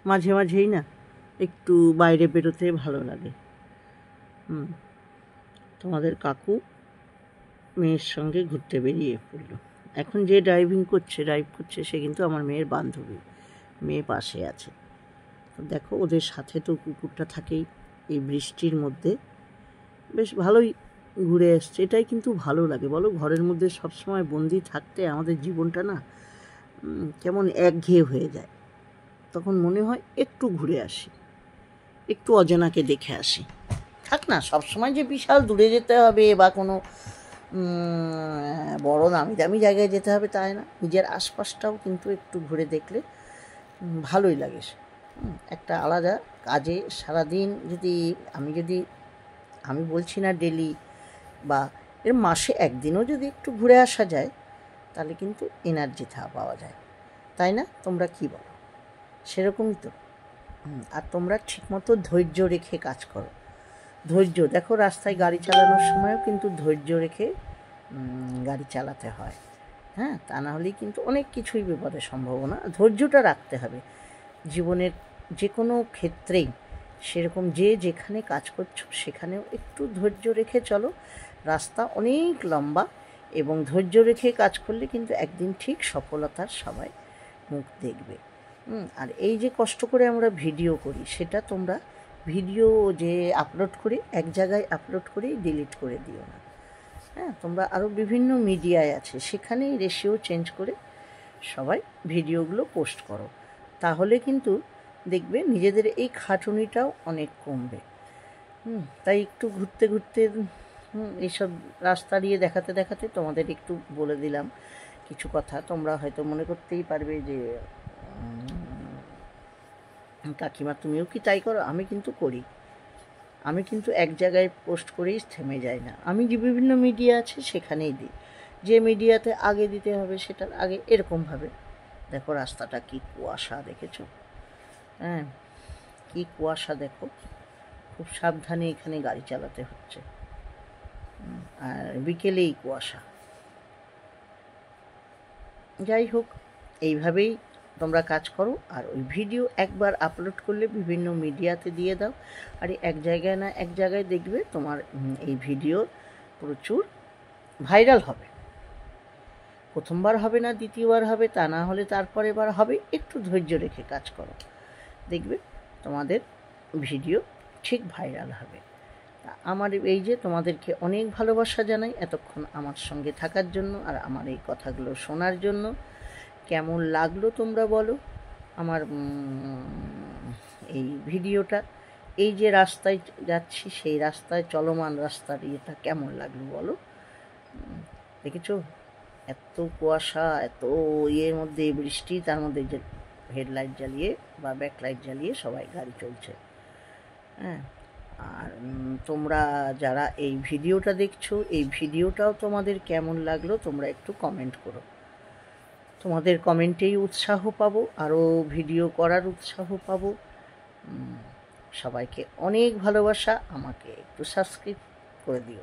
মাঝে মাঝেই না একটু বাইরে বেরোতে ভালো লাগে। তোমাদের কাকু মেয়ের সঙ্গে ঘুরতে বেরিয়ে পড়লো। এখন যে ড্রাইভ করছে সে কিন্তু আমার মেয়ের বান্ধবী, মেয়ে পাশে আছে। দেখো ওদের সাথে তো কুকুরটা থাকেই। এই বৃষ্টির মধ্যে বেশ ভালোই ঘুরে এসছে। এটাই কিন্তু ভালো লাগে বলো, ঘরের মধ্যে সবসময় বন্দি থাকতে আমাদের জীবনটা না কেমন একঘেয়ে হয়ে যায়। তখন মনে হয় একটু ঘুরে আসি, একটু অজানাকে দেখে আসি। থাক না সবসময় যে বিশাল দূরে যেতে হবে বা কোনো বড় নামি দামি জায়গায় যেতে হবে তাই না, নিজের আশপাশটাও কিন্তু একটু ঘুরে দেখলে ভালোই লাগে। একটা আলাদা কাজে সারাদিন যদি আমি বলছি না ডেলি বা এর মাসে একদিনও যদি একটু ঘুরে আসা যায় তাহলে কিন্তু এনার্জি পাওয়া যায়, তাই না? তোমরা কি বলো? সেরকমই তো। আর তোমরা ঠিকমতো ধৈর্য রেখে কাজ করো। ধৈর্য দেখো, রাস্তায় গাড়ি চালানোর সময়ও কিন্তু ধৈর্য রেখে গাড়ি চালাতে হয়। হ্যাঁ, তা না হলেই কিন্তু অনেক কিছুই বিপদের সম্ভাবনা। ধৈর্যটা রাখতে হবে জীবনের যে কোনো ক্ষেত্রেই। সেরকম যে যেখানে কাজ করছো সেখানেও একটু ধৈর্য রেখে চলো। রাস্তা অনেক লম্বা এবং ধৈর্য রেখে কাজ করলে কিন্তু একদিন ঠিক সফলতার সবাই মুখ দেখবে। আর এই যে কষ্ট করে আমরা ভিডিও করি, সেটা তোমরা ভিডিও যে আপলোড করে এক জায়গায় আপলোড করেই ডিলিট করে দিও না। হ্যাঁ, তোমরা আরও বিভিন্ন মিডিয়ায় আছে, সেখানেই রেশিও চেঞ্জ করে সবাই ভিডিওগুলো পোস্ট করো। তাহলে কিন্তু দেখবে নিজেদের এই খাটুনিটাও অনেক কমবে। তাই একটু ঘুরতে ঘুরতে এইসব রাস্তা দিয়ে দেখাতে তোমাদের একটু বলে দিলাম কিছু কথা। তোমরা হয়তো মনে করতেই পারবে যে কাকিমা তুমিও কি তাই করো? আমি কিন্তু করি। আমি কিন্তু এক জায়গায় পোস্ট করেই থেমে যাই না। আমি যে বিভিন্ন মিডিয়া আছে সেখানেই দিই। যে মিডিয়াতে আগে দিতে হবে সেটার আগে এরকমভাবে। দেখো রাস্তাটা কি কুয়াশা, দেখেছো? হ্যাঁ, কি কুয়াশা দেখো। খুব সাবধানে এখানে গাড়ি চালাতে হচ্ছে। আর বিকেলেই কুয়াশা। যাই হোক, এইভাবেই তোমরা কাজ করো। আর ওই ভিডিও একবার আপলোড করলে বিভিন্ন মিডিয়াতে দিয়ে দাও। আর এক জায়গায় না এক জায়গায় দেখবে তোমার এই ভিডিও প্রচুর ভাইরাল হবে। প্রথমবার হবে না, দ্বিতীয়বার হবে, তা না হলে তারপরে বার হবে। একটু ধৈর্য রেখে কাজ করো, দেখবে তোমাদের ভিডিও ঠিক ভাইরাল হবে। আমার এই যে তোমাদেরকে অনেক ভালোবাসা জানাই এতক্ষণ আমার সঙ্গে থাকার জন্য আর আমার এই কথাগুলো শোনার জন্য। কেমন লাগলো তোমরা বলো আমার এই ভিডিওটা? এই যে রাস্তায় যাচ্ছি সেই রাস্তায় চলমান রাস্তার ইয়েটা কেমন লাগলো বলো? দেখেছো এত কুয়াশা, এত ইয়ের মধ্যে বৃষ্টি, তার মধ্যে যে হেডলাইট জ্বালিয়ে বা ব্যাকলাইট জ্বালিয়ে সবাই গাড়ি চলছে। হ্যাঁ, আর তোমরা যারা এই ভিডিওটা দেখছো, এই ভিডিওটাও তোমাদের কেমন লাগলো তোমরা একটু কমেন্ট করো। তোমাদের কমেন্টেই উৎসাহ পাবো, আরও ভিডিও করার উৎসাহ পাবো। সবাইকে অনেক ভালোবাসা। আমাকে একটু সাবস্ক্রাইব করে দিও।